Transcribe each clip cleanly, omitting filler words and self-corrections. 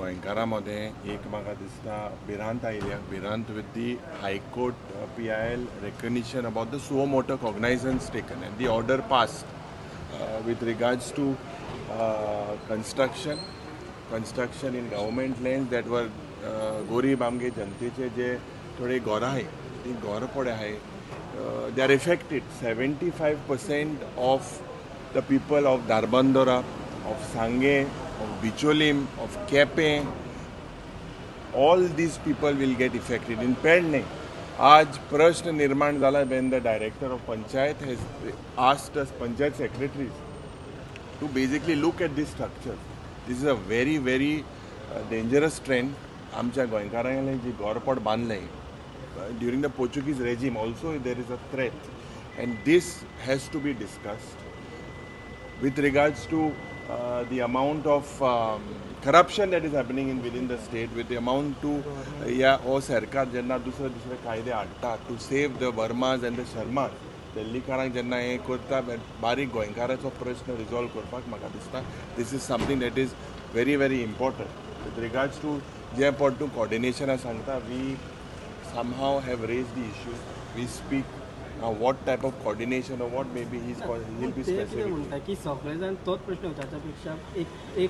गोंयकारां मदें एक म्हाका दिसता भिरांत आयल्या भिरांत with the high court PIL recognition about the suo motu cognizance taken and the order passed with regards to construction in government lands that were गोरीब आमगे जनतेचे जे थोडे घरां आहाय ती घर पडे आहाय they are affected. 75% of the people of Darbandora, of Sange, of Bicholim, of Kepe, all these people will get affected. In Pedne, आज प्रश्न निर्माण झाला when the director of Panchayat has asked us Panchayat secretaries to basically look at this structure. This is a very, very dangerous trend. आमच्या गोंयकारांनी जी घरपड बांदलें during the Portuguese regime also there is a threat, and this has to be discussed with regards to the amount of corruption that is happening within the state, with the amount to or सरकार जेन्ना दुसरे कायदे हाडटा to save the Vermas and the Sharmas, दिल्लीकारांक जेन्ना हें करता बारीक गोंयकाराचो प्रश्न रिजॉल्व करपाक म्हाका दिसता this is something that is very, very important. With regards to जे पड टू coordination सांगता, we somehow have raised the issue. We speak now what type of coordination or what maybe he'll be specific. म्हणटा की सगळे जाण तोच प्रश्न विचारच्यापेक्षा एक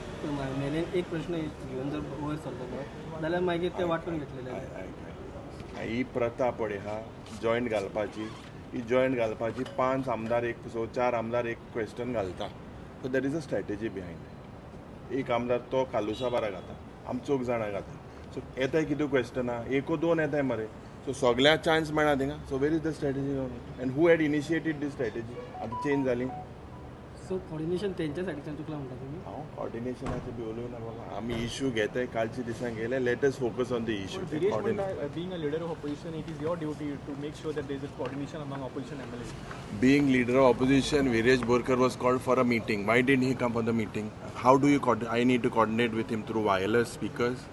मेलेन एक प्रश्न घेवन जर वयर सरतलो जाल्यार मागीर ते वांटून घेतलेले ही प्रथा पळय हा जॉयंट घालपाची, ही जॉयंट घालपाची 5 आमदार एक 4 आमदार एक क्वेश्चन घालता, so that is a strategy behind. एक आमदार तो कालुसा बारा घाता, आम 4 जाणां घाता, सो येताय कितें क्वेश्चना एको 2 येताय मरे, सो सगळ्या चान्स मेळना थिंगा. So where is the strategy and who had initiated the strategy? आतां चेंज जाली. सो कोऑर्डिनेशन तेंच्या सायडीच्यान चुकला म्हणटा तुमी? हांव कोऑर्डिनेशनाचे बी उलोवना बाबा, आमी इश्यू घेताय कालच्या दिसांक गेले, let us focus on the issue. Being a leader of opposition, it is your duty to make sure that there is a coordination among opposition MLAs. Being leader of opposition, Viresh Borkar was called for a meeting. Why didn't he come for the meeting? How do you I need to coordinate with him through wireless speakers?